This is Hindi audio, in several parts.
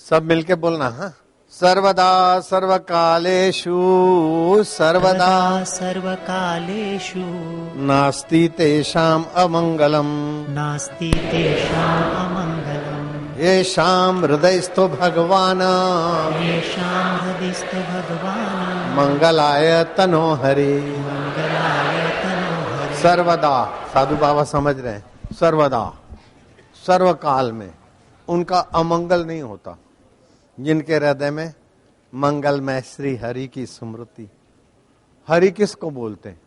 सब मिलके बोलना। हाँ, सर्वदा सर्वकालेषु सर्वदा सर्वकालेषु नास्ति तेषाम् अमंगलम् नास्ति तेषाम् अमङ्गलम् येषाम् हृदयस्थो भगवान् येषां हृदिस्थो भगवान् मंगलाय तनो हरि। मङ्गलाय तनोहरि। सर्वदा, साधु बाबा समझ रहे हैं, सर्वदा सर्वकाल में उनका अमंगल नहीं होता। जिनके हृदय में मंगलमय श्री हरि की स्मृति। हरि किसको बोलते हैं?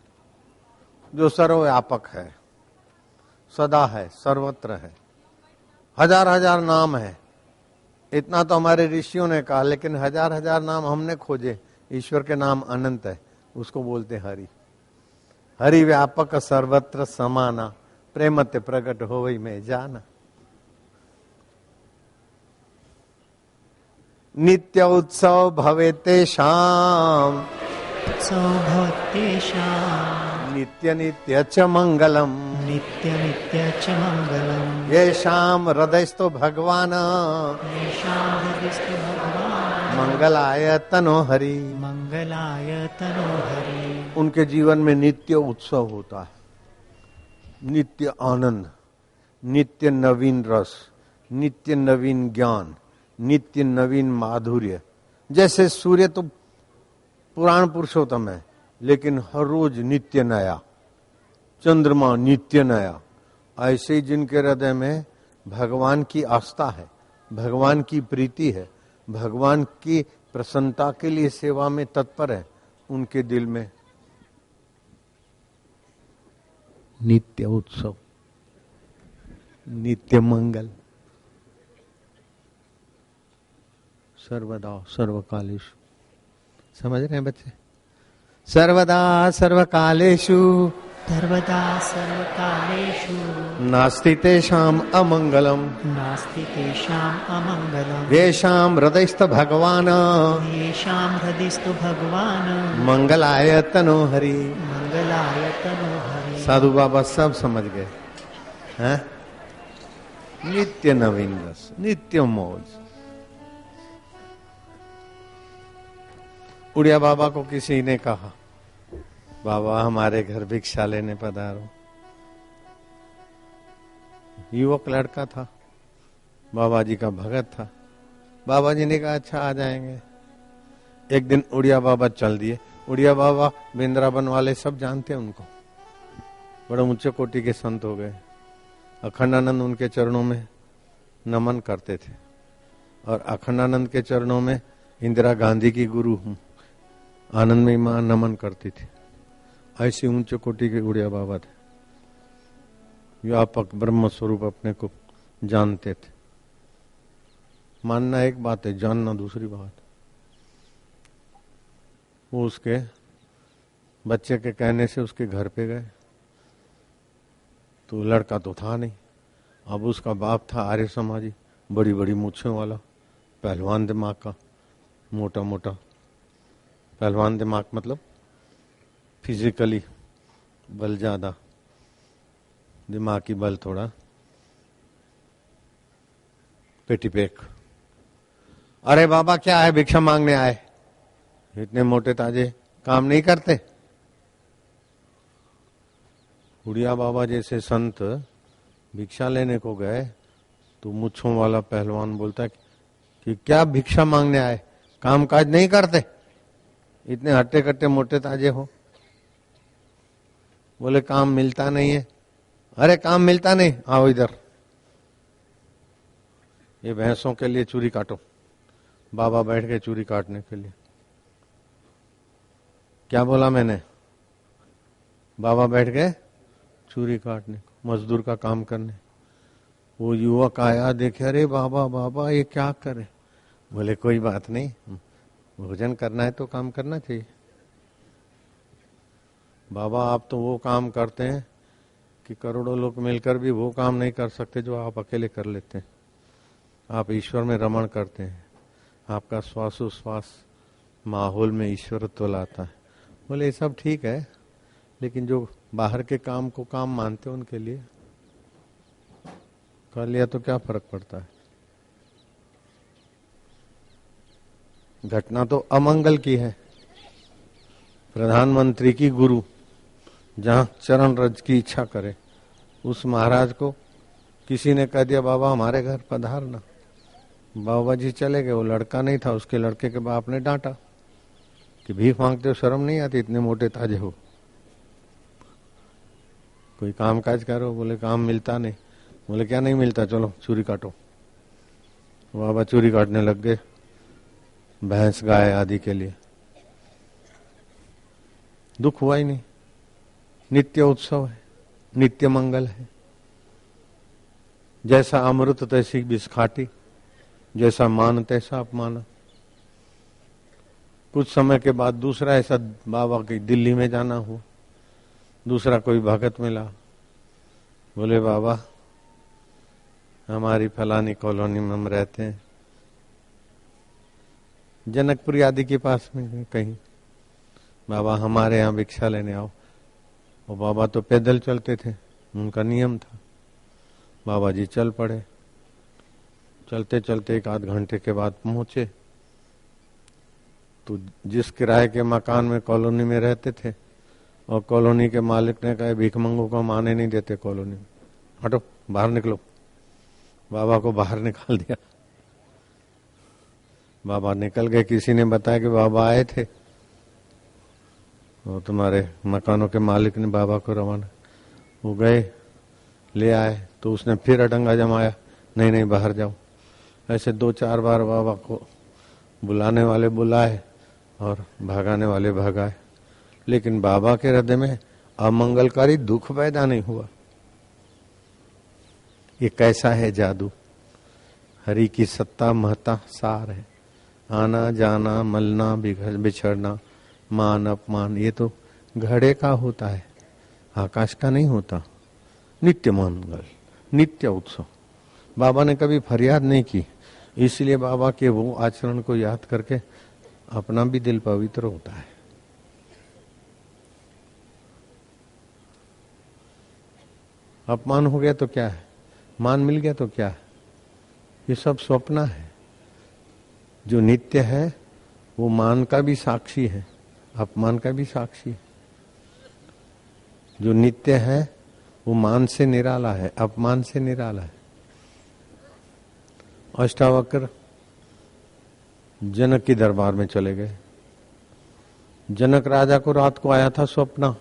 जो सर्वव्यापक है, सदा है, सर्वत्र है, हजार हजार नाम है। इतना तो हमारे ऋषियों ने कहा, लेकिन हजार हजार नाम हमने खोजे। ईश्वर के नाम अनंत है, उसको बोलते हरि। हरि व्यापक सर्वत्र समाना, प्रेमते प्रकट हो वही में जाना। नित्य उत्सव भवे तेषाम् सौभक्तेषां नित्य नित्य च मंगलम् नित्य नित्य च मङ्गलम् येषाम् हृदयस्थो भगवान् येषां हृदिस्थो भगवान् मंगलाय तनो हरि। मङ्गलाय तनोहरि। उनके जीवन में नित्य उत्सव होता है, नित्य आनंद, नित्य नवीन रस, नित्य नवीन ज्ञान, नित्य नवीन माधुर्य। जैसे सूर्य तो पुराण पुरुषोत्तम है, लेकिन हर रोज नित्य नया। चंद्रमा नित्य नया। ऐसे ही जिनके हृदय में भगवान की आस्था है, भगवान की प्रीति है, भगवान की प्रसन्नता के लिए सेवा में तत्पर है, उनके दिल में नित्य उत्सव, नित्य मंगल। सर्वदा सर्वकालेषु, समझ रहे हैं बच्चे? सर्वदा सर्वकालेषु सर्वदा सर्वकालेषु नास्ति तेषाम् अमंगलम् नास्ति तेषाम् अमङ्गलम् येषाम् हृदयस्थ भगवान् येषां हृदिस्थो भगवान् मंगलाय तनो हरि। मङ्गलाय तनोहरि। साधु बाबा सब समझ गए हैं? नित्य नवीन रस, नित्य मौज। उड़िया बाबा को किसी ने कहा, बाबा हमारे घर भिक्षा लेने पधारो। युवक लड़का था, बाबा जी का भगत था। बाबा जी ने कहा अच्छा आ जाएंगे। एक दिन उड़िया बाबा चल दिए। उड़िया बाबा वृंदावन वाले सब जानते हैं उनको, बड़े ऊंचे कोटि के संत हो गए। अखंडानंद उनके चरणों में नमन करते थे, और अखंडानंद के चरणों में इंदिरा गांधी की गुरु आनंदमयी मां नमन करती थी। ऐसे ऊंचे कोटि के उड़िया बाबा थे, व्यापक ब्रह्म स्वरूप अपने को जानते थे। मानना एक बात है, जानना दूसरी बात। वो उसके बच्चे के कहने से उसके घर पे गए, तो लड़का तो था नहीं। अब उसका बाप था आर्य समाजी, बड़ी बड़ी मूछों वाला, पहलवान दिमाग का, मोटा मोटा पहलवान दिमाग, मतलब फिजिकली बल ज्यादा, दिमागी बल थोड़ा, पेटीपेक। अरे बाबा क्या है, भिक्षा मांगने आए? इतने मोटे ताजे काम नहीं करते। उड़िया बाबा जैसे संत भिक्षा लेने को गए, तो मुच्छों वाला पहलवान बोलता है कि क्या भिक्षा मांगने आए, काम काज नहीं करते, इतने हट्टे कट्टे मोटे ताजे हो? बोले काम मिलता नहीं है। अरे काम मिलता नहीं, आओ इधर, ये भैंसों के लिए चूरी काटो। बाबा बैठ गए चूरी काटने के लिए। क्या बोला मैंने? बाबा बैठ गए चूरी काटने, मजदूर का काम करने। वो युवक आया, देखे, अरे बाबा बाबा ये क्या करे? बोले कोई बात नहीं, भोजन करना है तो काम करना चाहिए। बाबा आप तो वो काम करते हैं कि करोड़ों लोग मिलकर भी वो काम नहीं कर सकते जो आप अकेले कर लेते हैं। आप ईश्वर में रमण करते हैं, आपका श्वासोश्वास माहौल में ईश्वरत्व लाता है। बोले ये सब ठीक है, लेकिन जो बाहर के काम को काम मानते हैं उनके लिए कर लिया तो क्या फर्क पड़ता है? घटना तो अमंगल की है। प्रधानमंत्री की गुरु जहां चरण रज की इच्छा करे, उस महाराज को किसी ने कह दिया बाबा हमारे घर पधारना। बाबा जी चले गए। वो लड़का नहीं था, उसके लड़के के बाप ने डांटा कि भीख मांगते हो, शर्म नहीं आती, इतने मोटे ताजे हो, कोई काम काज करो। बोले काम मिलता नहीं। बोले क्या नहीं मिलता, चलो चूरी काटो। बाबा चूरी काटने लग गए, भैंस गाय आदि के लिए। दुख हुआ ही नहीं। नित्य उत्सव है, नित्य मंगल है। जैसा अमृत तैसी विष खाटी, जैसा मान तैसा अपमान। कुछ समय के बाद दूसरा ऐसा बाबा की दिल्ली में जाना हुआ। दूसरा कोई भगत मिला। बोले बाबा हमारी फलानी कॉलोनी में हम रहते हैं, जनकपुरी आदि के पास में कहीं, बाबा हमारे यहाँ भिक्षा लेने आओ। वो बाबा तो पैदल चलते थे, उनका नियम था। बाबा जी चल पड़े। चलते चलते एक आध घंटे के बाद पहुंचे तो जिस किराए के मकान में कॉलोनी में रहते थे, और कॉलोनी के मालिक ने कहा भिखमंगों को हम आने नहीं देते कॉलोनी में, हटो बाहर निकलो। बाबा को बाहर निकाल दिया। बाबा निकल गए। किसी ने बताया कि बाबा आए थे और तुम्हारे मकानों के मालिक ने बाबा को रवाना। वो गए, ले आए तो उसने फिर अडंगा जमाया, नहीं नहीं बाहर जाओ। ऐसे 2-4 बार बाबा को बुलाने वाले बुलाए और भगाने वाले भगाए, लेकिन बाबा के हृदय में अमंगलकारी दुख पैदा नहीं हुआ। ये कैसा है जादू। हरि की सत्ता महता सार है। आना जाना मलना बिछड़ना मान अपमान ये तो घड़े का होता है, आकाश का नहीं होता। नित्य मंगल, नित्य उत्सव। बाबा ने कभी फरियाद नहीं की, इसलिए बाबा के वो आचरण को याद करके अपना भी दिल पवित्र होता है। अपमान हो गया तो क्या है, मान मिल गया तो क्या है, ये सब स्वप्न है। जो नित्य है वो मान का भी साक्षी है, अपमान का भी साक्षी है। जो नित्य है वो मान से निराला है, अपमान से निराला है। अष्टावक्र जनक की दरबार में चले गए। जनक राजा को रात को आया था स्वप्न।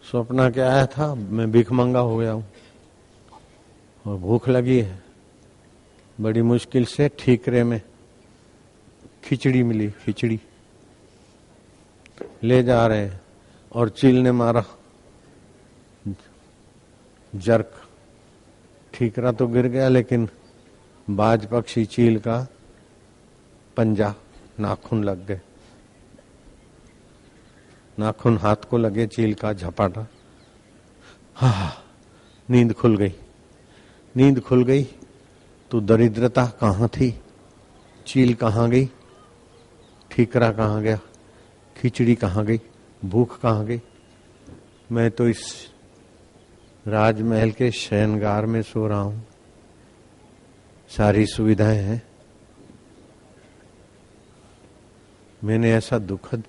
स्वप्न क्या आया था, मैं भिखमंगा हो गया हूं और भूख लगी है। बड़ी मुश्किल से ठीकरे में खिचड़ी मिली, खिचड़ी ले जा रहे हैं और चील ने मारा जर्क। ठीकरा तो गिर गया, लेकिन बाज पक्षी चील का पंजा, नाखून लग गए। नाखून हाथ को लगे, चील का झपाटा। हा, नींद खुल गई। नींद खुल गई तो दरिद्रता कहाँ थी, चील कहाँ गई, ठीकरा कहाँ गया, खिचड़ी कहाँ गई, भूख कहाँ गई। मैं तो इस राजमहल के शयनगार में सो रहा हूं, सारी सुविधाएं हैं। मैंने ऐसा दुखद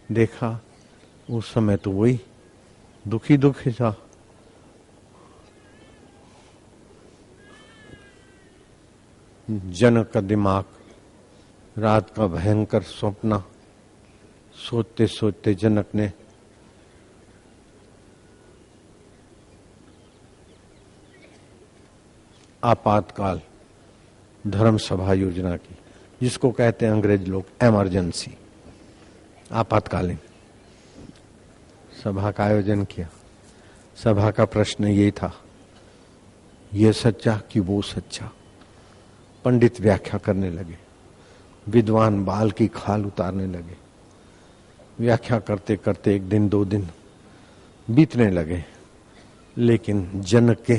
देखा। उस समय तो वही दुखी था। जनक का दिमाग, रात का भयंकर स्वप्न, सोचते सोचते जनक ने आपातकाल धर्म सभा योजना की, जिसको कहते हैं अंग्रेज लोग इमरजेंसी, आपातकालीन सभा का आयोजन किया। सभा का प्रश्न ये था, ये सच्चा कि वो सच्चा। पंडित व्याख्या करने लगे, विद्वान बाल की खाल उतारने लगे। व्याख्या करते करते 1 दिन 2 दिन बीतने लगे, लेकिन जनक के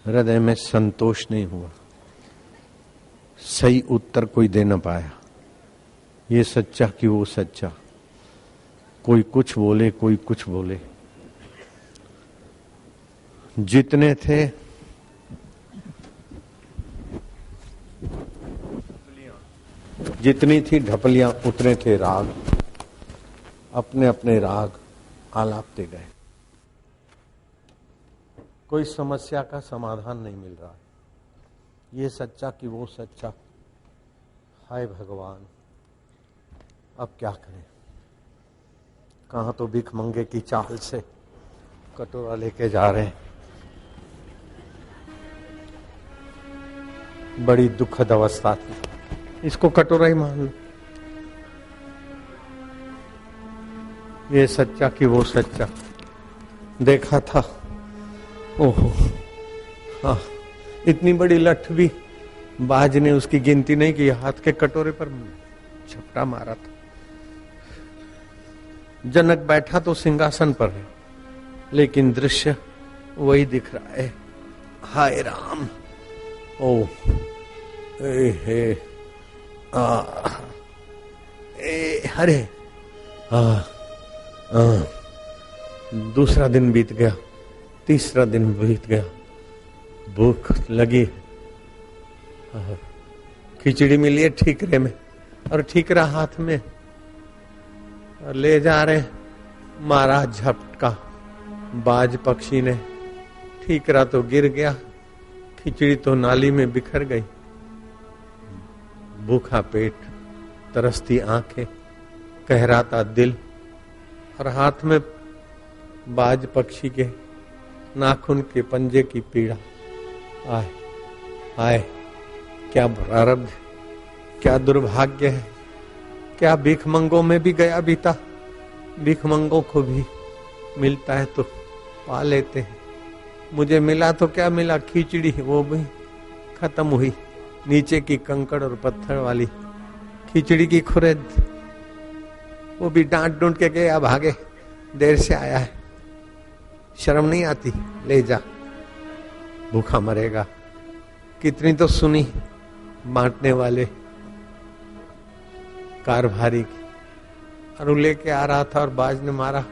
हृदय में संतोष नहीं हुआ। सही उत्तर कोई दे न पाया, ये सच्चा कि वो सच्चा। कोई कुछ बोले, कोई कुछ बोले। जितने थे जितनी थी ढपलियां उतने थे राग, अपने अपने राग आलापते गए। कोई समस्या का समाधान नहीं मिल रहा है। ये सच्चा कि वो सच्चा, हाय भगवान अब क्या करें। कहां तो भीख मंगे की चाल से कटोरा लेके जा रहे हैं। बड़ी दुखद अवस्था थी, इसको कटोरा ही मान लो। ये सच्चा कि वो सच्चा, देखा था। ओहो हाँ, इतनी बड़ी लठ भी बाज ने उसकी गिनती नहीं की, हाथ के कटोरे पर झपटा मारा था। जनक बैठा तो सिंहासन पर है, लेकिन दृश्य वही दिख रहा है। हाय राम, ओ ए हे आ ए हरे दूसरा दिन बीत गया, तीसरा दिन बीत गया, भूख लगी, खिचड़ी मिली है ठीकरे में और ठीकरा हाथ में और ले जा रहे, मारा झपटका बाज पक्षी ने, ठीकरा तो गिर गया, खिचड़ी तो नाली में बिखर गई। भूखा पेट, तरसती आंखें, कहराता दिल और हाथ में बाज पक्षी के नाखून के पंजे की पीड़ा। आए आए, क्या प्रारब्ध, क्या दुर्भाग्य है। क्या भीखमंगों में भी गया बीता, भीखमंगों को भी मिलता है तो पा लेते हैं। मुझे मिला तो क्या मिला, खिचड़ी, वो भी खत्म हुई। नीचे की कंकड़ और पत्थर वाली खिचड़ी की खुरेद, वो भी डांट डूंट के गया, भागे, देर से आया है, शर्म नहीं आती, ले जा, भूखा मरेगा। कितनी तो सुनी बांटने वाले कारभारी की, और वो लेके आ रहा था और बाज ने मारा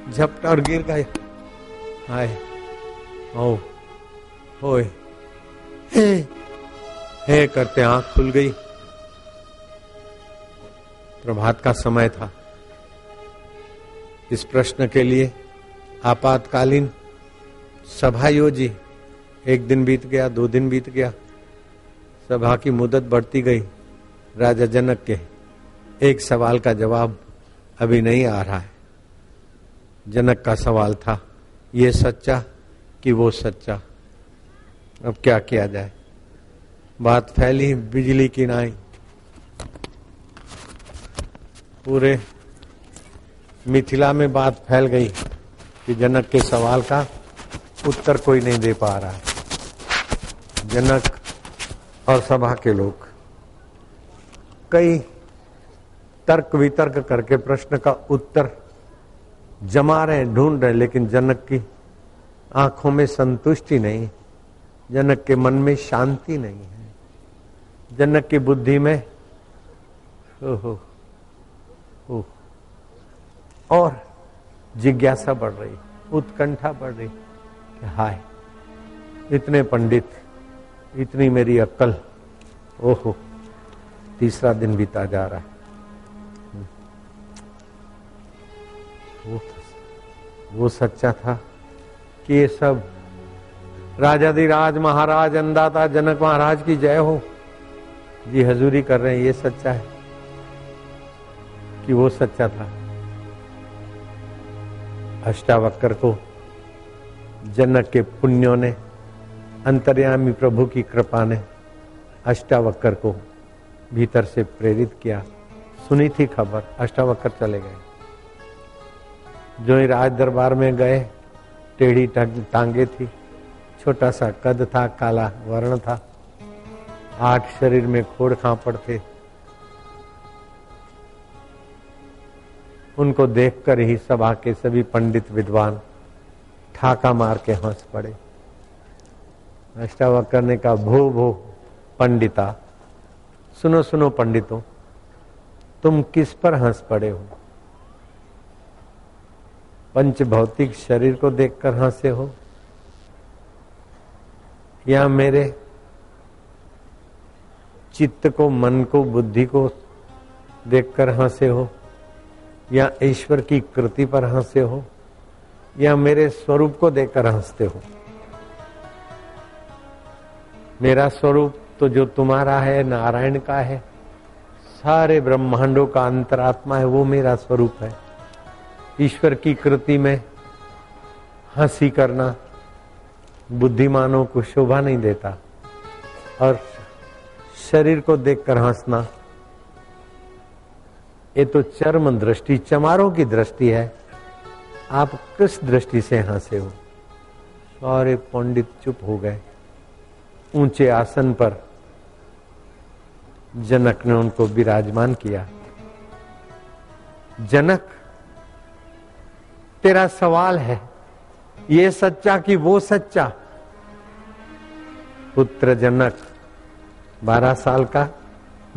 झपटा और गिर गया। हाय ओ होए हे करते आंख खुल गई। प्रभात का समय था। इस प्रश्न के लिए आपातकालीन सभा योजी। एक दिन बीत गया, 2 दिन बीत गया, सभा की मुद्दत बढ़ती गई। राजा जनक के एक सवाल का जवाब अभी नहीं आ रहा है। जनक का सवाल था, ये सच्चा कि वो सच्चा। अब क्या किया जाए। बात फैली बिजली की नाई, पूरे मिथिला में बात फैल गई कि जनक के सवाल का उत्तर कोई नहीं दे पा रहा है। जनक और सभा के लोग कई तर्क वितर्क करके प्रश्न का उत्तर जमा रहे, ढूंढ रहे, लेकिन जनक की आंखों में संतुष्टि नहीं, जनक के मन में शांति नहीं है, जनक की बुद्धि में और जिज्ञासा बढ़ रही, उत्कंठा बढ़ रही कि हाय इतने पंडित, इतनी मेरी अक्ल, ओहो तीसरा दिन बीता जा रहा है। वो सच्चा था कि ये सब राजाधिराज महाराज अंदाता जनक महाराज की जय हो जी हजूरी कर रहे हैं, ये सच्चा है कि वो सच्चा था। अष्टावक्र को जनक के पुण्यों ने, अंतर्यामी प्रभु की कृपा ने अष्टावक्र को भीतर से प्रेरित किया। सुनी थी खबर, अष्टावक्र चले गए। जो ही राज दरबार में गए, टेढ़ी टांगे थी, छोटा सा कद था, काला वर्ण था, 8 शरीर में खोड़ खापड़ थे। उनको देखकर ही सभा के सभी पंडित विद्वान ठाका मार के हंस पड़े। अष्टावक्र ने कहा, भो भो पंडिता, सुनो सुनो पंडितों, तुम किस पर हंस पड़े हो? पंच भौतिक शरीर को देखकर हंसे हो या मेरे चित्त को, मन को, बुद्धि को देखकर हंसे हो, या ईश्वर की कृति पर हंसे हो, या मेरे स्वरूप को देखकर हंसते हो। मेरा स्वरूप तो जो तुम्हारा है, नारायण का है, सारे ब्रह्मांडों का अंतरात्मा है, वो मेरा स्वरूप है। ईश्वर की कृति में हंसी करना बुद्धिमानों को शोभा नहीं देता, और शरीर को देखकर हंसना ये तो चर्म दृष्टि, चमारों की दृष्टि है। आप किस दृष्टि से हंसे हो? सारे पंडित चुप हो गए। ऊंचे आसन पर जनक ने उनको विराजमान किया। जनक, तेरा सवाल है, ये सच्चा कि वो सच्चा? पुत्र जनक 12 साल का,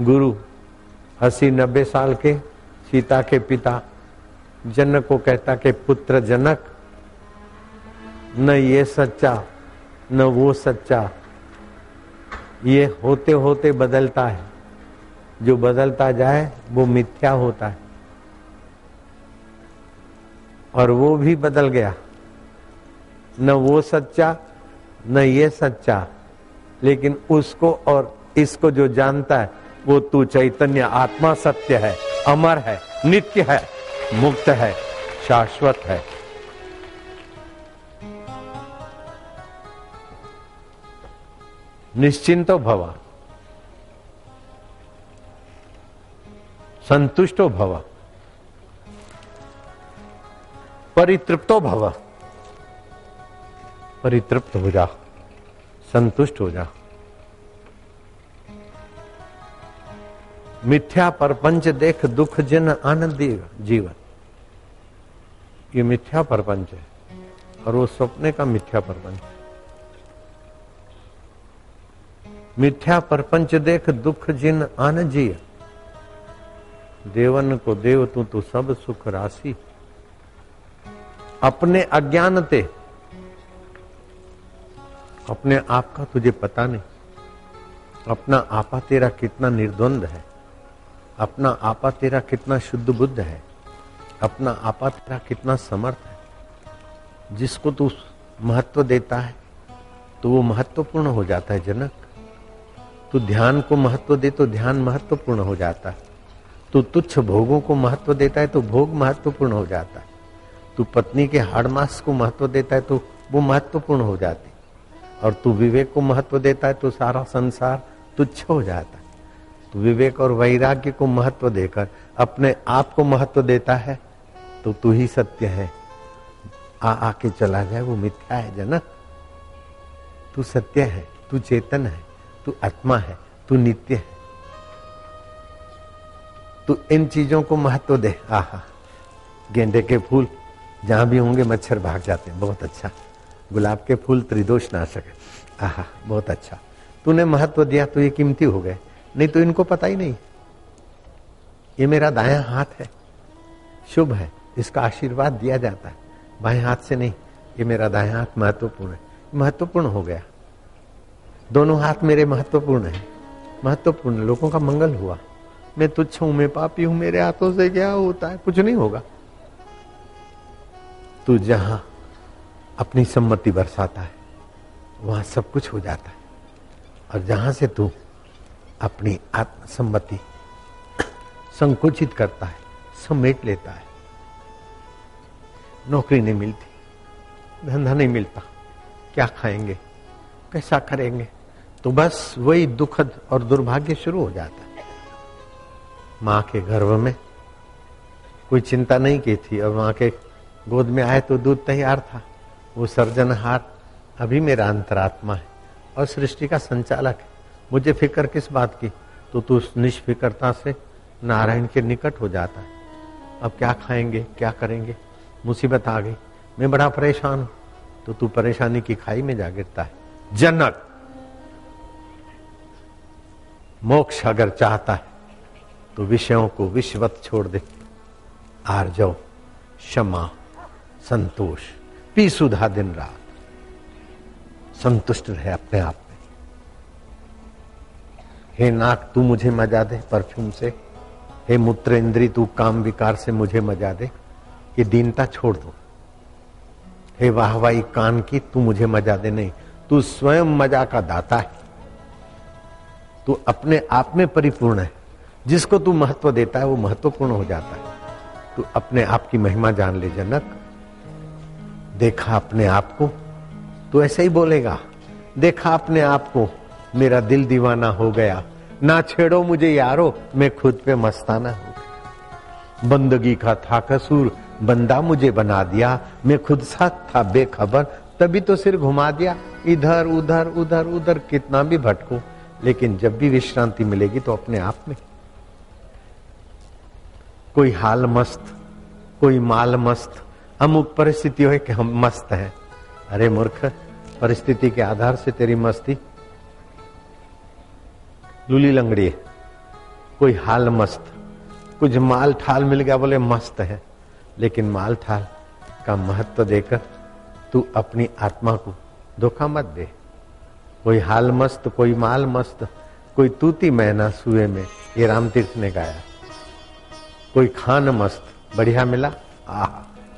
गुरु 80-90 साल के, सीता के पिता जनक को कहता कि पुत्र जनक, न ये सच्चा न वो सच्चा, ये होते होते बदलता है, जो बदलता जाए वो मिथ्या होता है। और वो भी बदल गया, न वो सच्चा न ये सच्चा, लेकिन उसको और इसको जो जानता है वो तू चैतन्य आत्मा सत्य है, अमर है, नित्य है, मुक्त है, शाश्वत है। निश्चिंतो भव, संतुष्टो भव, परितृप्तो भव। परितृप्त हो जा, संतुष्ट हो जा। मिथ्या परपंच देख दुख जिन आनंदी जीवन। ये मिथ्या परपंच है और वो सपने का मिथ्या परपंच। मिथ्या परपंच देख दुख जिन आन जिय, देवन को देव तू सब सुख राशि। अपने अज्ञानते, अपने आप का तुझे पता नहीं। अपना आपा तेरा कितना निर्द्वंद है, अपना आपा तेरा कितना शुद्ध बुद्ध है, अपना आपा तेरा कितना समर्थ है। जिसको तू महत्व देता है तो वो महत्वपूर्ण हो जाता है। जनक, तू ध्यान को महत्व दे तो ध्यान महत्वपूर्ण हो जाता है। तू तुच्छ भोगों को महत्व देता है तो भोग महत्वपूर्ण हो जाता है। तू पत्नी के हाड़ मास को महत्व देता है तो वो महत्वपूर्ण हो जाती। और तू विवेक को महत्व देता है तो सारा संसार तुच्छ हो जाता है। तू विवेक और वैराग्य को महत्व देकर अपने आप को महत्व देता है तो तू ही सत्य है। आके चला जाए वो मिथ्या है। जनक, तू सत्य है, तू चेतन है, तू आत्मा है, तू नित्य है। तू इन चीजों को महत्व दे। आहा, गेंदे के फूल जहां भी होंगे मच्छर भाग जाते हैं, बहुत अच्छा। गुलाब के फूल त्रिदोष नाशक है, आहा बहुत अच्छा। तूने महत्व दिया तो ये कीमती हो गए, नहीं तो इनको पता ही नहीं। ये मेरा दायां हाथ है, शुभ है, इसका आशीर्वाद दिया जाता है, बाएं हाथ से नहीं। ये मेरा दायां हाथ महत्वपूर्ण है, महत्वपूर्ण हो गया। दोनों हाथ मेरे महत्वपूर्ण है, महत्वपूर्ण। लोगों का मंगल हुआ। मैं तुच्छ हूं, मैं पापी हूं, मेरे हाथों से क्या होता है? कुछ नहीं होगा। तू जहां अपनी सम्मति बरसाता है वहां सब कुछ हो जाता है। और जहां से तू अपनी आत्मसम्मति संकुचित करता है, समेट लेता है, नौकरी नहीं मिलती, धंधा नहीं मिलता, क्या खाएंगे, कैसा करेंगे, तो बस वही दुखद और दुर्भाग्य शुरू हो जाता है। मां के गर्भ में कोई चिंता नहीं की थी और मां के गोद में आए तो दूध तैयार था। वो सर्जनहार अभी मेरा अंतरात्मा है और सृष्टि का संचालक है। मुझे फिक्र किस बात की? तो तू निष्फिक्रता से नारायण के निकट हो जाता है। अब क्या खाएंगे, क्या करेंगे, मुसीबत आ गई, मैं बड़ा परेशान हूं, तो तू परेशानी की खाई में जा गिरता है। जनक, मोक्ष अगर चाहता है तो विषयों को विषवत छोड़ दे। आर्जव, क्षमा, संतोष, पी सुधा दिन रात, संतुष्ट रहे अपने आप में। हे नाक, तू मुझे मजा दे परफ्यूम से, हे मूत्रेंद्री तू काम विकार से मुझे मजा दे, ये दीनता छोड़ दो। हे वाहवाही कान की तू मुझे मजा दे, नहीं, तू स्वयं मजा का दाता है, तू अपने आप में परिपूर्ण है। जिसको तू महत्व देता है वो महत्वपूर्ण हो जाता है। तू अपने आप की महिमा जान ले जनक। देखा अपने आप को, तू ऐसे ही बोलेगा, देखा अपने आप को, मेरा दिल दीवाना हो गया, ना छेड़ो मुझे यारो, मैं खुद पे मस्ताना हो गया। बंदगी का था कसूर, बंदा मुझे बना दिया, मैं खुद साथ था बेखबर, तभी तो सिर घुमा दिया। इधर उधर उधर उधर कितना भी भटको, लेकिन जब भी विश्रांति मिलेगी तो अपने आप में। कोई हाल मस्त, कोई माल मस्त, अमुक परिस्थिति हो कि हम मस्त हैं। अरे मूर्ख, परिस्थिति के आधार से तेरी मस्ती लूली लंगड़ी है। कोई हाल मस्त, कुछ माल ठाल मिल गया बोले मस्त है, लेकिन माल ठाल का महत्व देकर तू अपनी आत्मा को धोखा मत दे। कोई हाल मस्त, कोई माल मस्त, कोई तूती मैना सुए में, ये रामतीर्थ ने गाया। कोई खान मस्त, बढ़िया मिला, आह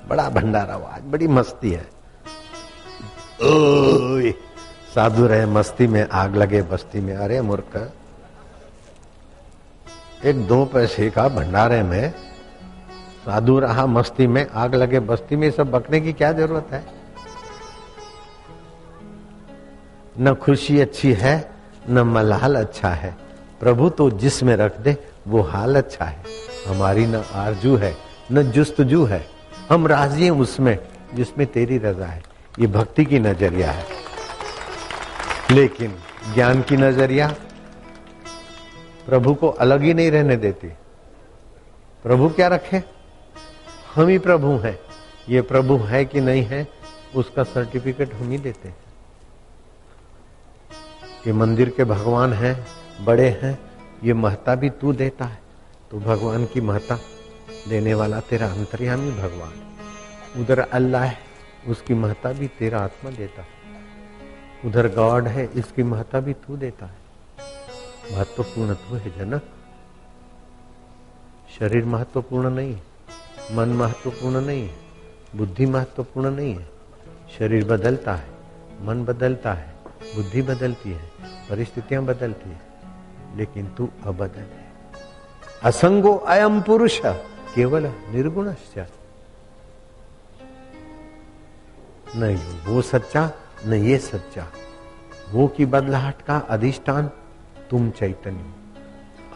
बड़ा भंडारा हुआ, आज बड़ी मस्ती है। ओए साधु रहे मस्ती में, आग लगे बस्ती में। अरे मूर्ख, एक 2 पैसे का भंडारे में साधु रहा मस्ती में, आग लगे बस्ती में, सब बकने की क्या जरूरत है। न खुशी अच्छी है न मलाल अच्छा है, प्रभु तो जिसमें रख दे वो हाल अच्छा है। हमारी न आरजू है न जुस्तजू है, हम राजी हैं उसमें जिसमें तेरी रजा है। ये भक्ति की नजरिया है। लेकिन ज्ञान की नजरिया प्रभु को अलग ही नहीं रहने देती। प्रभु क्या रखे, हम ही प्रभु हैं। ये प्रभु है कि नहीं है उसका सर्टिफिकेट हम ही देते हैं। ये मंदिर के भगवान हैं, बड़े हैं, ये महत्ता भी तू देता है। तो भगवान की महत्ता देने वाला तेरा अंतर्यामी भगवान। उधर अल्लाह है, उसकी महत्ता भी तेरा आत्मा देता है। उधर गॉड है, इसकी महत्ता भी तू देता है। महत्वपूर्ण तू है जनक। शरीर महत्वपूर्ण नहीं है, मन महत्वपूर्ण नहीं है, बुद्धि महत्वपूर्ण नहीं है। शरीर बदलता है, मन बदलता है, बुद्धि बदलती है, परिस्थितियां बदलती है, लेकिन तू अबदल है। असंगो अयम पुरुष केवल निर्गुणश्च। नहीं वो सच्चा न ये सच्चा, वो की बदलाहट का अधिष्ठान तुम चैतन्य,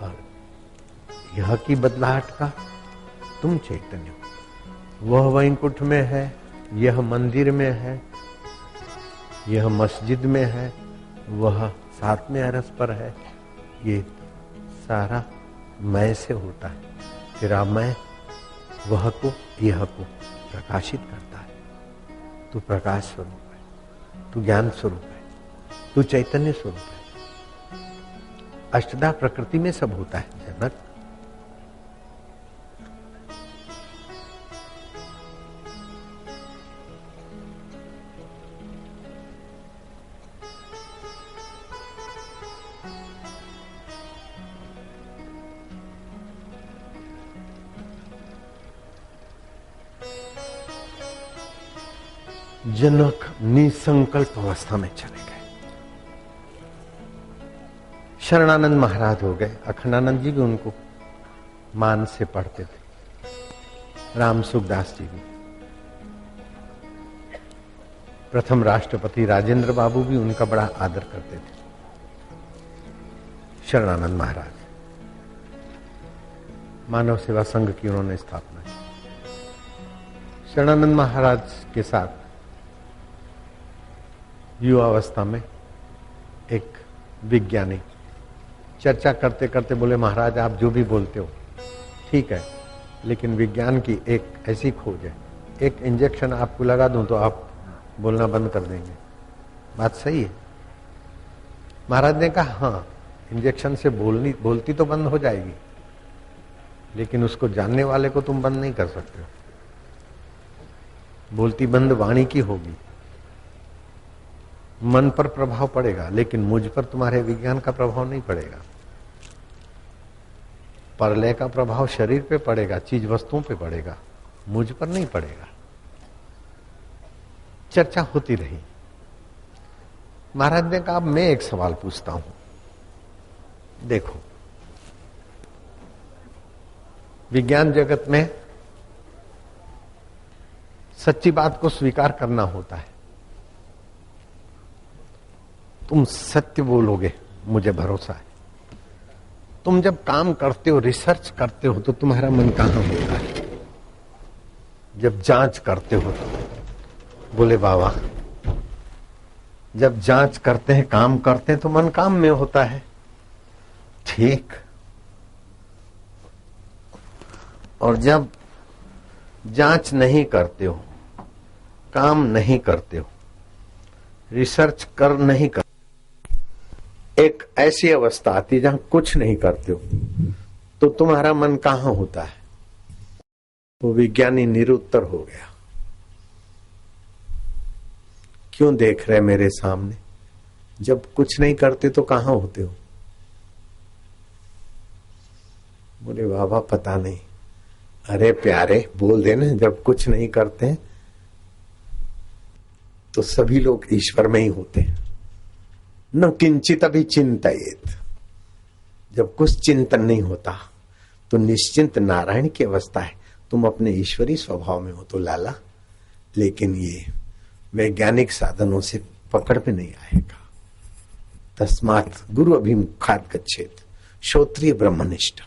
और यह की बदलाहट का तुम चैतन्य। वह वैकुंठ में है, यह मंदिर में है, यह मस्जिद में है, वह 7वें अरस पर है। ये सारा मैं से होता है। तेरा मैं वह को यह को प्रकाशित करता है। तू प्रकाश स्वरूप है, तू ज्ञान स्वरूप है, तू चैतन्य स्वरूप है। अष्टधा प्रकृति में सब होता है जनक। जनक निसंकल्प अवस्था में चले गए। शरणानंद महाराज हो गए। अखंडानंद जी भी उनको मान से पढ़ते थे। राम सुखदास जी भी, प्रथम राष्ट्रपति राजेंद्र बाबू भी उनका बड़ा आदर करते थे। शरणानंद महाराज, मानव सेवा संघ की उन्होंने स्थापना की। शरणानंद महाराज के साथ युवावस्था में एक विज्ञानी चर्चा करते करते बोले, महाराज आप जो भी बोलते हो ठीक है, लेकिन विज्ञान की एक ऐसी खोज है, एक इंजेक्शन आपको लगा दूं तो आप बोलना बंद कर देंगे। बात सही है। महाराज ने कहा हाँ, इंजेक्शन से बोलती तो बंद हो जाएगी, लेकिन उसको जानने वाले को तुम बंद नहीं कर सकते हो। बोलती बंद वाणी की होगी, मन पर प्रभाव पड़ेगा, लेकिन मुझ पर तुम्हारे विज्ञान का प्रभाव नहीं पड़ेगा। प्रलय का प्रभाव शरीर पे पड़ेगा, चीज वस्तुओं पे पड़ेगा, मुझ पर नहीं पड़ेगा। चर्चा होती रही। महाराज ने कहा मैं एक सवाल पूछता हूं, देखो विज्ञान जगत में सच्ची बात को स्वीकार करना होता है। तुम सत्य बोलोगे, मुझे भरोसा है। तुम जब काम करते हो, रिसर्च करते हो, तो तुम्हारा मन कहां होता है? जब जांच करते हो तो बोले बाबा, जब जांच करते हैं, काम करते हैं, तो मन काम में होता है। ठीक। और जब जांच नहीं करते हो, काम नहीं करते हो, रिसर्च कर नहीं करते, एक ऐसी अवस्था आती जहां कुछ नहीं करते हो, तो तुम्हारा मन कहां होता है? वो विज्ञानी निरुत्तर हो गया। क्यों देख रहे मेरे सामने? जब कुछ नहीं करते तो कहां होते हो? बोले बाबा पता नहीं। अरे प्यारे, बोल देना, जब कुछ नहीं करते हैं तो सभी लोग ईश्वर में ही होते हैं। न किंचित अभी चिंतित। जब कुछ चिंतन नहीं होता तो निश्चिंत नारायण की अवस्था है, तुम अपने ईश्वरी स्वभाव में हो तो लाला। लेकिन ये वैज्ञानिक साधनों से पकड़ में नहीं आएगा। तस्मात् गुरु अभिमुखात् गच्छेत्, श्रोत्रिय ब्रह्मनिष्ठ।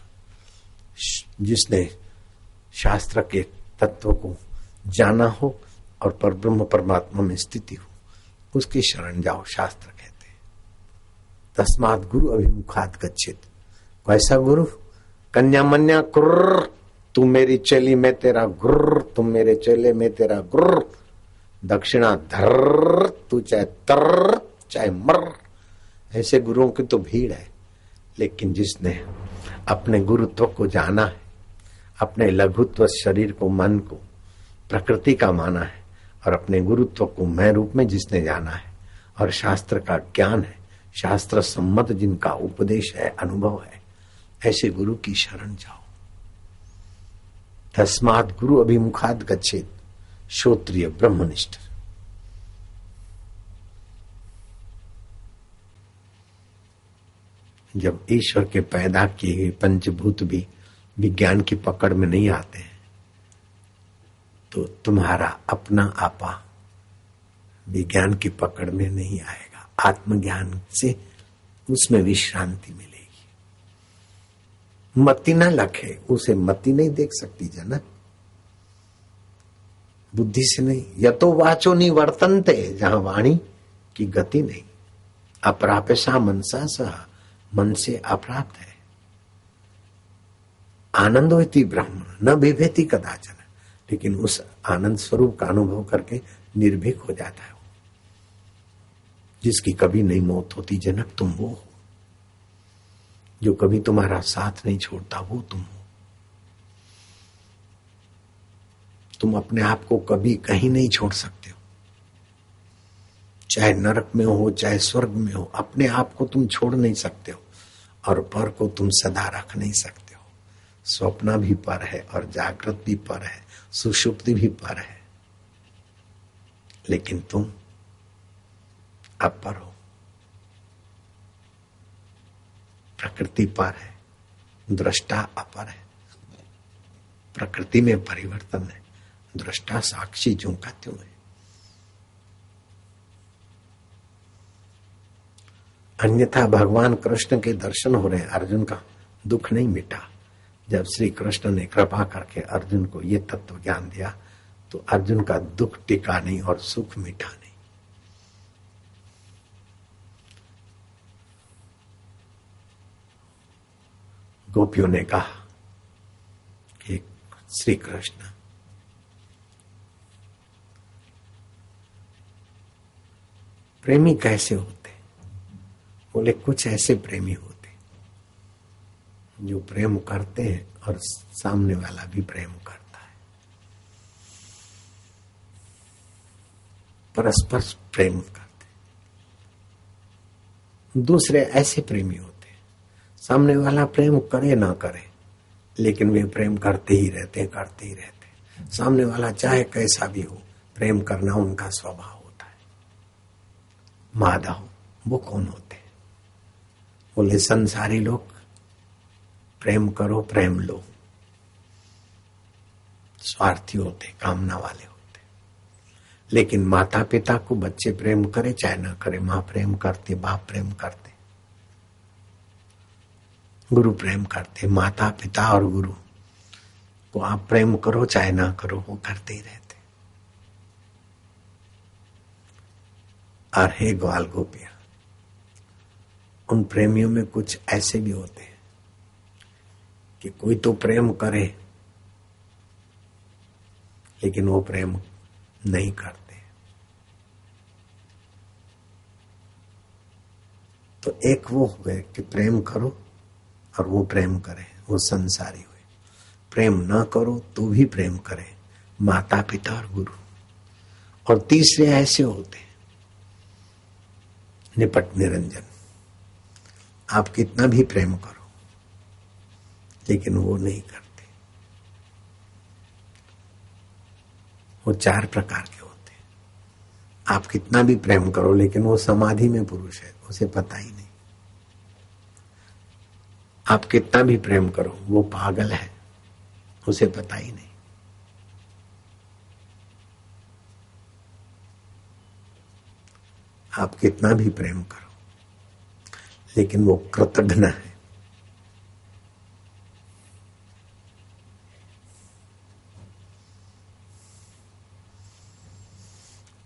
जिसने शास्त्र के तत्व को जाना हो और परब्रह्म परमात्मा में स्थिति हो, उसकी शरण जाओ, शास्त्र कहते हैं। तस्मात् गुरु अभिमुखात् गच्छेत्। कैसा गुरु? कन्या मन्या कुर्र, तू मेरी चेली मैं तेरा गुर्र, तुम मेरे चेले मैं तेरा गुर्र। दक्षिणा धर, तू चाहे तर चाहे मर। ऐसे गुरुओं की तो भीड़ है। लेकिन जिसने अपने गुरुत्व को जाना है, अपने लघुत्व शरीर को, मन को प्रकृति का माना है, और अपने गुरुत्व को मैं रूप में जिसने जाना है, और शास्त्र का ज्ञान है, शास्त्र सम्मत जिनका उपदेश है, अनुभव है, ऐसे गुरु की शरण जाओ। तस्मात् गुरु अभिमुखात् गच्छेत्, श्रोत्रिय ब्रह्मनिष्ठ। जब ईश्वर के पैदा किए हुए पंचभूत भी विज्ञान की पकड़ में नहीं आते हैं, तो तुम्हारा अपना आपा विज्ञान की पकड़ में नहीं आएगा। आत्मज्ञान से उसमें विश्रांति मिलेगी। मति न लखे, उसे मति नहीं देख सकती जनक, बुद्धि से नहीं। यतो वाचो निवर्तन्ते, जहां वाणी की गति नहीं। अप्राप्यसा मनसा सह, मन से अप्राप्त है। आनंदोति ब्रह्म न बिभेति कदाचन, लेकिन उस आनंद स्वरूप का अनुभव करके निर्भीक हो जाता है। जिसकी कभी नहीं मौत होती जनक, तुम वो हो। जो कभी तुम्हारा साथ नहीं छोड़ता, वो तुम हो। तुम अपने आप को कभी कहीं नहीं छोड़ सकते हो। चाहे नरक में हो, चाहे स्वर्ग में हो, अपने आप को तुम छोड़ नहीं सकते हो। और पर को तुम सदा रख नहीं सकते हो। स्वप्न भी पर है और जागृत भी पर है, सुषुप्ति भी पर है, लेकिन तुम अपर हो। प्रकृति पर है, दृष्टा अपर है। प्रकृति में परिवर्तन है, दृष्टा साक्षी ज्यों का त्यों है। अन्यथा भगवान कृष्ण के दर्शन हो रहे हैं, अर्जुन का दुख नहीं मिटा। जब श्री कृष्ण ने कृपा करके अर्जुन को ये तत्व ज्ञान दिया, तो अर्जुन का दुख टिका नहीं और सुख मिटा नहीं। गोपियों ने कहा कि श्री कृष्ण प्रेमी कैसे होते? बोले कुछ ऐसे प्रेमी होते जो प्रेम करते हैं और सामने वाला भी प्रेम करता है। परस्पर प्रेम करते। दूसरे ऐसे प्रेमी होते हैं, सामने वाला प्रेम करे ना करे, लेकिन वे प्रेम करते ही रहते। सामने वाला चाहे कैसा भी हो, प्रेम करना उनका स्वभाव होता है। माधव वो कौन होते? बोले संसारी लोग प्रेम करो प्रेम लो, स्वार्थी होते, कामना वाले होते। लेकिन माता पिता को बच्चे प्रेम करे चाहे ना करे, माँ प्रेम करते, बाप प्रेम करते, गुरु प्रेम करते। माता पिता और गुरु को आप प्रेम करो चाहे ना करो, वो करते ही रहते। और हे ग्वाल गोपियां, उन प्रेमियों में कुछ ऐसे भी होते हैं कि कोई तो प्रेम करे लेकिन वो प्रेम नहीं करते। तो एक वो हो गए कि प्रेम करो और वो प्रेम करे, वो संसारी हुए। प्रेम ना करो तो भी प्रेम करे, माता पिता और गुरु। और तीसरे ऐसे होते हैं निपट निरंजन, आप कितना भी प्रेम करो लेकिन वो नहीं करते। वो 4 प्रकार के होते हैं। आप कितना भी प्रेम करो लेकिन वो समाधि में पुरुष है, उसे पता ही नहीं। आप कितना भी प्रेम करो वो पागल है, उसे पता ही नहीं। आप कितना भी प्रेम करो लेकिन वो कृतघ्न है।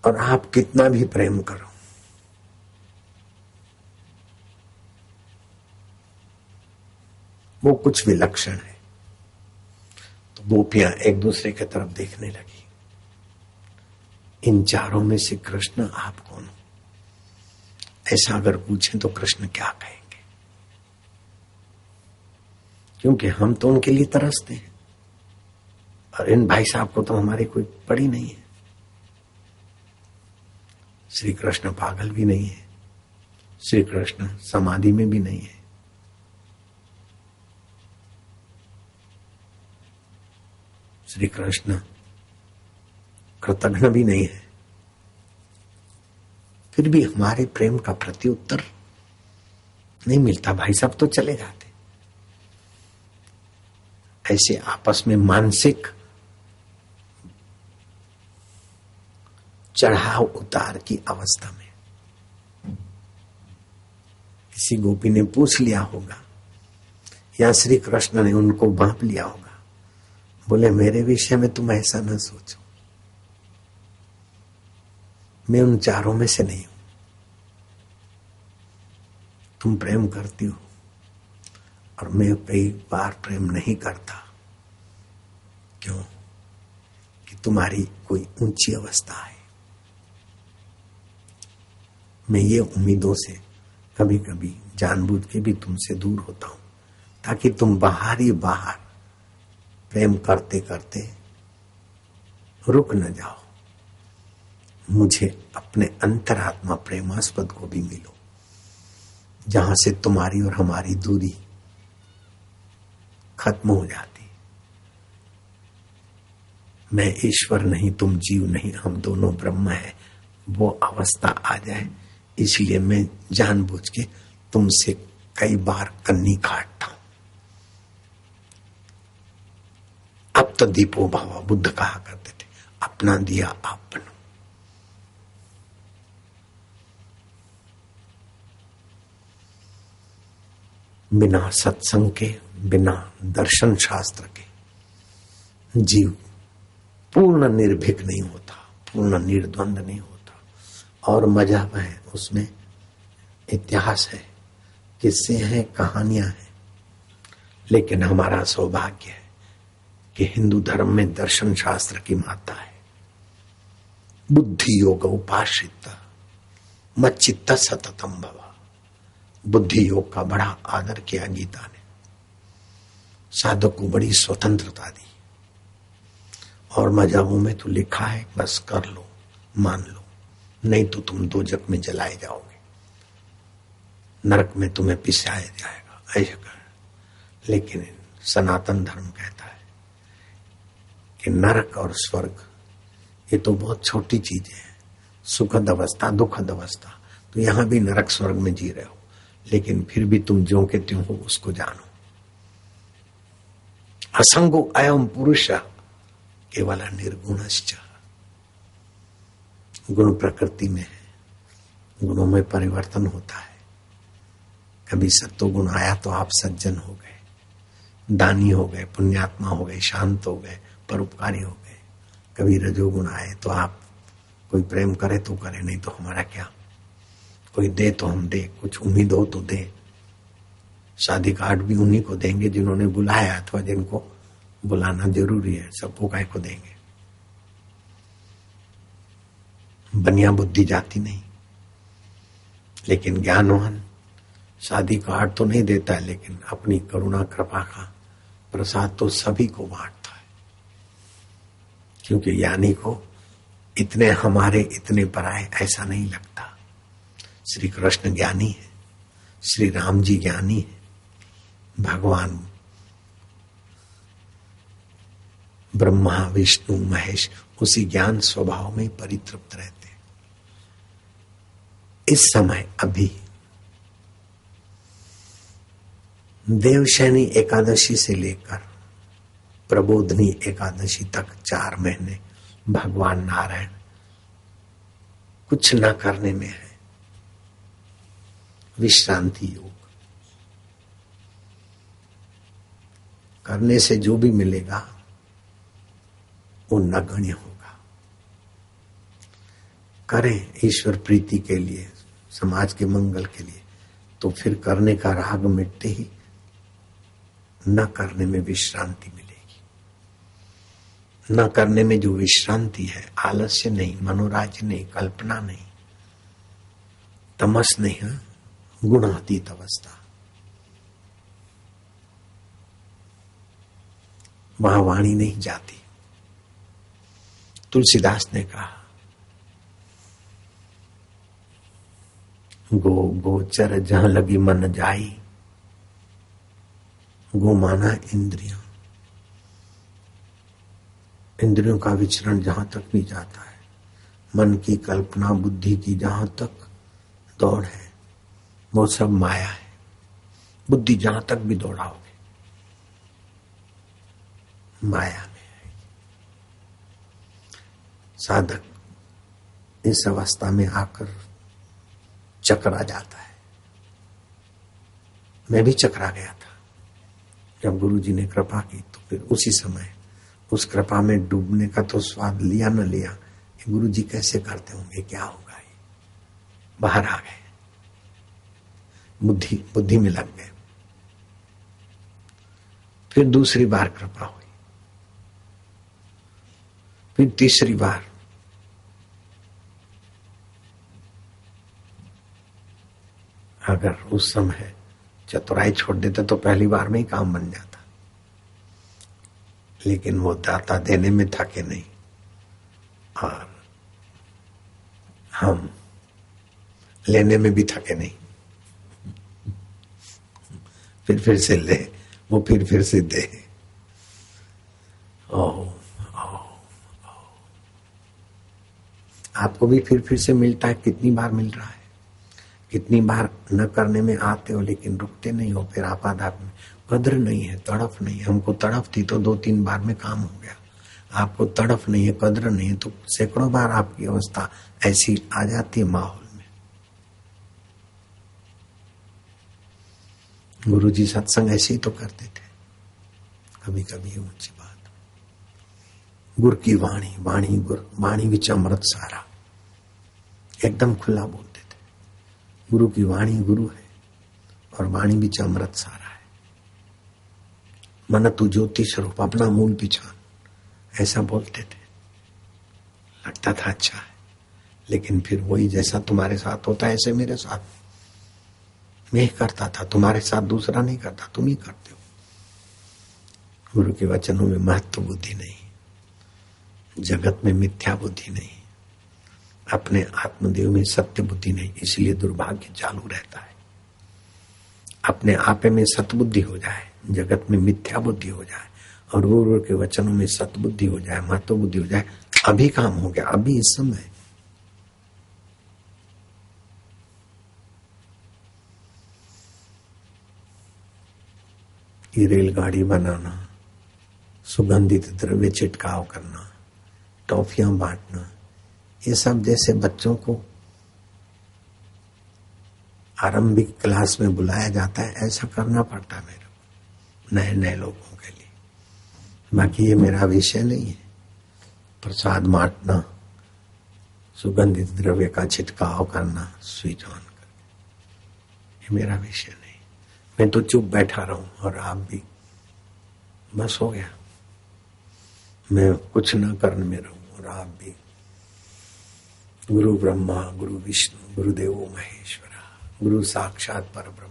और आप कितना भी प्रेम करो वो कुछ विलक्षण है। तो गोपियां एक दूसरे की तरफ देखने लगी। इन चारों में से कृष्ण आप कौन हो? ऐसा अगर पूछें तो कृष्ण क्या कहेंगे? क्योंकि हम तो उनके लिए तरसते हैं और इन भाई साहब को तो हमारी कोई पड़ी नहीं है। श्री कृष्ण पागल भी नहीं है, श्री कृष्ण समाधि में भी नहीं है। श्री कृष्ण कृतघ्न भी नहीं है। फिर भी हमारे प्रेम का प्रत्युत्तर नहीं मिलता। भाई साहब तो चले जाते। ऐसे आपस में मानसिक चढ़ाव उतार की अवस्था में किसी गोपी ने पूछ लिया होगा या श्री कृष्ण ने उनको भांप लिया होगा, बोले मेरे विषय में तुम ऐसा न सोचो, मैं उन चारों में से नहीं हूं। तुम प्रेम करती हो और मैं कई बार प्रेम नहीं करता। क्यों? कि तुम्हारी कोई ऊंची अवस्था है। मैं ये उम्मीदों से कभी कभी जानबूझ के भी तुमसे दूर होता हूं ताकि तुम बाहर ही बाहर प्रेम करते करते रुक न जाओ। मुझे अपने अंतरात्मा प्रेमास्पद को भी मिलो, जहां से तुम्हारी और हमारी दूरी खत्म हो जाती। मैं ईश्वर नहीं, तुम जीव नहीं, हम दोनों ब्रह्म है, वो अवस्था आ जाए। इसलिए मैं जानबूझ के तुमसे कई बार कन्नी काटता हूं। अब तो दीपो भावा बुद्ध कहा करते थे, अपना दिया आप बनो। बिना सत्संग के, बिना दर्शन शास्त्र के जीव पूर्ण निर्भीक नहीं होता, पूर्ण निर्द्वंद नहीं होता। और मजहब है, उसमें इतिहास है, किस्से हैं, कहानियां हैं। लेकिन हमारा सौभाग्य है कि हिंदू धर्म में दर्शन शास्त्र की माता है। बुद्धि योग उपाश्रित मच्चित्त सततम भव। बुद्धि योग का बड़ा आदर किया गीता ने। साधक को बड़ी स्वतंत्रता दी। और मजहबों में तो लिखा है बस कर लो, मान लो, नहीं तो तुम दोजख में जलाए जाओगे, नरक में तुम्हें पिसाया जाएगा, ऐसा कर। लेकिन सनातन धर्म कहता है कि नरक और स्वर्ग ये तो बहुत छोटी चीजें हैं, सुखद अवस्था दुखद अवस्था। तो यहां भी नरक स्वर्ग में जी रहे हो, लेकिन फिर भी तुम जो के त्यों हो उसको जानो। असंगो अयम पुरुष केवल निर्गुणश्च। गुण प्रकृति में है, गुणों में परिवर्तन होता है। कभी सत्व गुण आया तो आप सज्जन हो गए, दानी हो गए, पुण्यात्मा हो गए, शांत हो गए, परोपकारी हो गए। कभी रजोगुण आए तो आप कोई प्रेम करे तो करे, नहीं तो हमारा क्या, कोई दे तो हम दे, कुछ उम्मीद हो तो दे। शादी कार्ड भी उन्हीं को देंगे जिन्होंने बुलाया अथवा जिनको बुलाना जरूरी है, सबको काय को देंगे। बनिया बुद्धि जाती नहीं, लेकिन ज्ञानवान शादी कार्ड तो नहीं देता है, लेकिन अपनी करुणा कृपा का प्रसाद तो सभी को बांटता है। क्योंकि ज्ञानी को इतने हमारे इतने पराए ऐसा नहीं लगता। श्री कृष्ण ज्ञानी है, श्री राम जी ज्ञानी है, भगवान ब्रह्मा विष्णु महेश उसी ज्ञान स्वभाव में परितृप्त रहते। इस समय अभी देवशैनी एकादशी से लेकर प्रबोधनी एकादशी तक 4 महीने भगवान नारायण कुछ न करने में है, विश्रांति योग। करने से जो भी मिलेगा वो नगण्य होगा। करें ईश्वर प्रीति के लिए, समाज के मंगल के लिए, तो फिर करने का राग मिटते ही न करने में विश्रांति मिलेगी। न करने में जो विश्रांति है, आलस्य नहीं, मनोराज्य नहीं, कल्पना नहीं, तमस नहीं है, गुणातीत अवस्था। वहां वाणी नहीं जाती। तुलसीदास ने कहा, गो गोचर जहां लगी मन जाई। गो माना इंद्रियों, इंद्रियों का विचरण जहां तक भी जाता है, मन की कल्पना बुद्धि की जहां तक दौड़ है, वो सब माया है। बुद्धि जहां तक भी दौड़ाओगे माया में है। साधक इस अवस्था में आकर चकरा जाता है। मैं भी चकरा गया था। जब गुरु जी ने कृपा की तो फिर उसी समय उस कृपा में डूबने का तो स्वाद लिया न लिया, गुरु जी कैसे करते होंगे, क्या होगा, ये बाहर आ गए, बुद्धि में लग गए। फिर दूसरी बार कृपा हुई, फिर तीसरी बार, अगर उस समय चतुराई छोड़ देते तो पहली बार में ही काम बन जाता। लेकिन वो दाता देने में थके नहीं, और हम लेने में भी थके नहीं। फिर से ले, वो फिर से दे। आपको भी फिर से मिलता है। कितनी बार मिल रहा है, कितनी बार न करने में आते हो लेकिन रुकते नहीं हो। फिर आपाधापी में कद्र नहीं है, तड़फ नहीं है। हमको तड़फ थी तो 2-3 बार में काम हो गया। आपको तड़फ नहीं है, कद्र नहीं है, तो सैकड़ों बार आपकी अवस्था ऐसी आ जाती है माहौल में। गुरु जी सत्संग ऐसे ही तो करते थे। कभी कभी ऊंची बात, गुरु की वाणी, वाणी गुरु, वाणी विच अमृत सारा, एकदम खुला बोलते थे। गुरु की वाणी गुरु है और वाणी विच अमृत सारा है। मन तू ज्योति स्वरूप, अपना मूल पहचान, ऐसा बोलते थे। लगता था अच्छा है, लेकिन फिर वही जैसा तुम्हारे साथ होता है ऐसे मेरे साथ मैं करता था। तुम्हारे साथ दूसरा नहीं करता, तुम ही करते हो। गुरु के वचनों में महत्व बुद्धि नहीं, जगत में मिथ्या बुद्धि नहीं, अपने आत्मदेव में सत्य बुद्धि नहीं, इसलिए दुर्भाग्य चालू रहता है। अपने आपे में सतबुद्धि हो जाए, जगत में मिथ्या बुद्धि हो जाए और गुरु के वचनों में सतबुद्धि हो जाए, महत्व बुद्धि हो जाए, अभी काम हो गया, अभी इस समय। ये रेलगाड़ी बनाना, सुगंधित द्रव्य छिटकाव करना, टॉफियां बांटना, ये सब जैसे बच्चों को आरंभिक क्लास में बुलाया जाता है, ऐसा करना पड़ता है मेरे को नए नए लोगों के लिए। बाकी ये मेरा विषय नहीं है। प्रसाद बांटना, सुगंधित द्रव्य का छिटकाव करना, स्विच ऑन करके, ये मेरा विषय नहीं। मैं तो चुप बैठा रहूं और आप भी, बस हो गया। मैं कुछ न करने में रहूं और आप भी। गुरु ब्रह्मा गुरु विष्णु गुरुदेवो महेश्वरा, गुरु साक्षात पर ब्रह्म।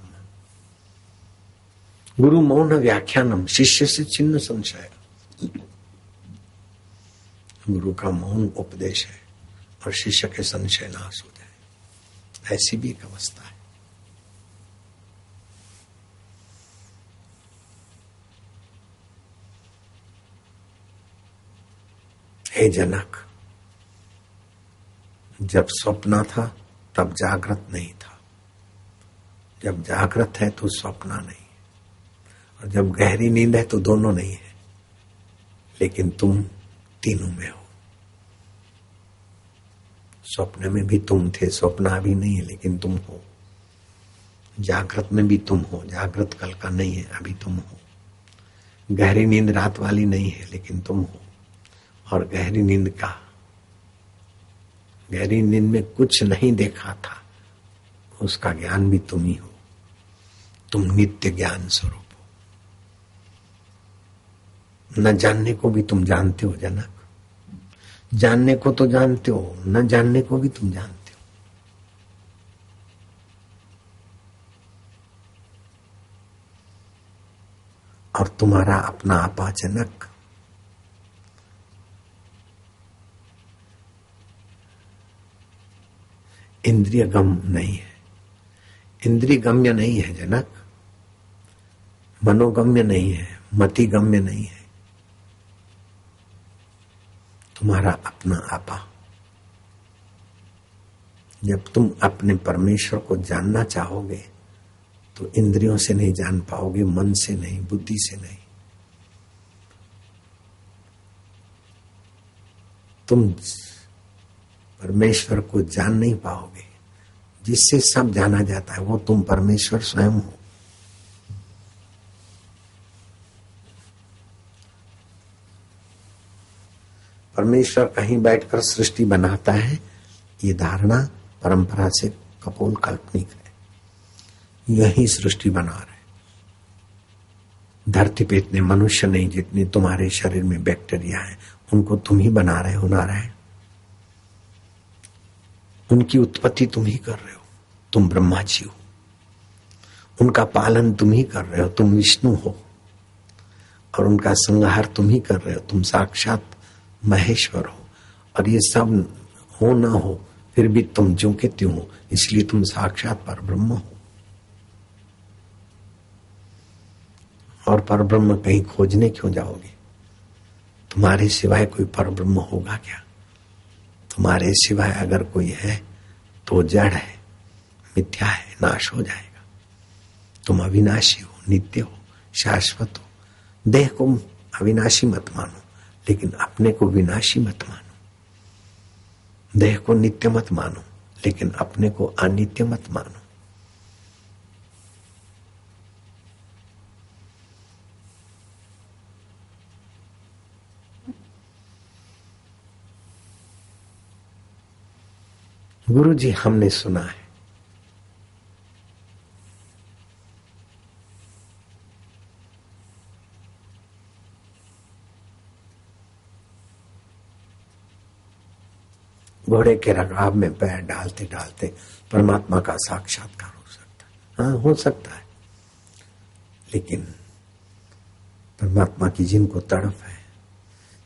गुरु मौन व्याख्यानम, शिष्य से चिन्ह संशय। गुरु का मौन उपदेश है और शिष्य के संशय नाश हो जाए, ऐसी भी एक अवस्था है। हे जनक, जब स्वप्न था तब जागृत नहीं था, जब जागृत है तो स्वप्न नहीं है, और जब गहरी नींद है तो दोनों नहीं है, लेकिन तुम तीनों में हो। स्वप्न में भी तुम थे, स्वप्न अभी नहीं है लेकिन तुम हो। जागृत में भी तुम हो, जागृत कल का नहीं है, अभी तुम हो। गहरी नींद रात वाली नहीं है लेकिन तुम हो। और गहरी नींद में कुछ नहीं देखा था, उसका ज्ञान भी तुम ही हो। तुम नित्य ज्ञान स्वरूप हो। न जानने को भी तुम जानते हो जनक, जानने को तो जानते हो, न जानने को भी तुम जानते हो। और तुम्हारा अपना आपा जनक इंद्रिय गम नहीं है, इंद्रिय गम्य नहीं है जनक, मनोगम्य नहीं है, मति गम्य नहीं है। तुम्हारा अपना आपा। जब तुम अपने परमेश्वर को जानना चाहोगे तो इंद्रियों से नहीं जान पाओगे, मन से नहीं, बुद्धि से नहीं। तुम परमेश्वर को जान नहीं पाओगे। जिससे सब जाना जाता है वो तुम परमेश्वर स्वयं हो। परमेश्वर कहीं बैठकर सृष्टि बनाता है, ये धारणा परंपरा से कपोल काल्पनिक है। यही सृष्टि बना रहे। धरती पे इतने मनुष्य नहीं जितने तुम्हारे शरीर में बैक्टीरिया है, उनको तुम ही बना रहे हो नारायण। उनकी उत्पत्ति तुम ही कर रहे हो, तुम ब्रह्मा जी हो। उनका पालन तुम ही कर रहे हो, तुम विष्णु हो। और उनका संहार तुम ही कर रहे हो, तुम साक्षात महेश्वर हो। और ये सब हो ना हो फिर भी तुम ज्यों के त्यों हो, इसलिए तुम साक्षात परब्रह्म हो। और परब्रह्म कहीं खोजने क्यों जाओगे? तुम्हारे सिवाय कोई परब्रह्म होगा क्या? तुम्हारे सिवाय अगर कोई है तो जड़ है, मिथ्या है, नाश हो जाएगा। तुम अविनाशी हो, नित्य हो, शाश्वत हो। देह को अविनाशी मत मानो, लेकिन अपने को विनाशी मत मानो। देह को नित्य मत मानो, लेकिन अपने को अनित्य मत मानो। गुरु जी, हमने सुना है घोड़े के रकाब में पैर डालते डालते परमात्मा का साक्षात्कार हो सकता है। हाँ, हो सकता है, लेकिन परमात्मा की जिनको तड़प है,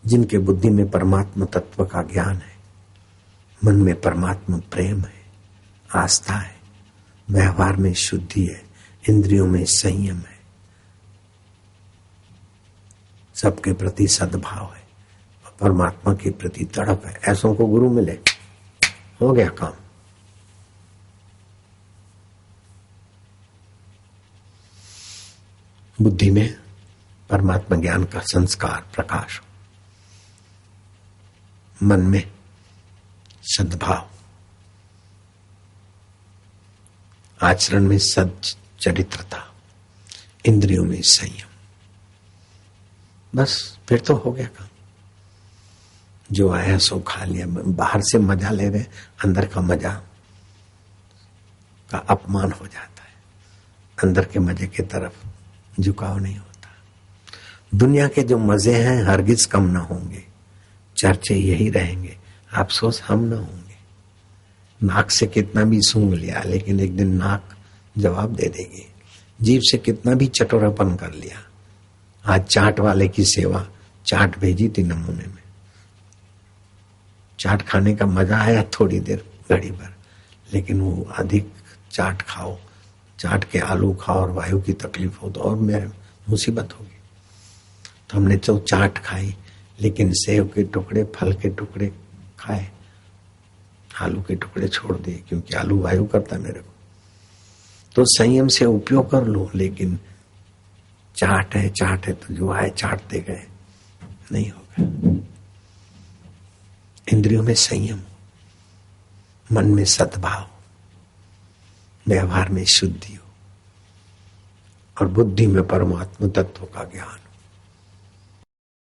जिनके बुद्धि में परमात्मा तत्व का ज्ञान है, मन में परमात्मा प्रेम है, आस्था है, व्यवहार में शुद्धि है, इंद्रियों में संयम है, सबके प्रति सद्भाव है, परमात्मा के प्रति तड़प है। ऐसों को गुरु मिले, हो गया काम। बुद्धि में परमात्मा ज्ञान का संस्कार प्रकाश, मन में सद्भाव, आचरण में सच्चरित्रता, इंद्रियों में संयम, बस फिर तो हो गया काम। जो आया सो खा लिया। बाहर से मजा ले रहे, अंदर का मजा का अपमान हो जाता है। अंदर के मजे की तरफ झुकाव नहीं होता। दुनिया के जो मजे हैं हरगिज कम ना होंगे, चर्चे यही रहेंगे, अफसोस हम ना होंगे। नाक से कितना भी सूंघ लिया, लेकिन एक दिन नाक जवाब दे देगी। जीभ से कितना भी चटोरापन कर लिया, आज चाट वाले की सेवा, चाट भेजी थी नमूने में, चाट खाने का मजा आया थोड़ी देर, घड़ी भर, लेकिन वो अधिक चाट खाओ, चाट के आलू खाओ और वायु की तकलीफ हो तो और मेरे मुसीबत होगी। तो हमने तो चाट खाई, लेकिन सेव के टुकड़े, फल के टुकड़े खाए, आलू के टुकड़े छोड़ दिए, क्योंकि आलू वायु करता मेरे को। तो संयम से उपयोग कर लो, लेकिन चाट है तो जो आए चाटते गए, नहीं होगा। इंद्रियों में संयम, मन में सद्भाव, व्यवहार में शुद्धि हो, और बुद्धि में परमात्मा तत्व का ज्ञान हो।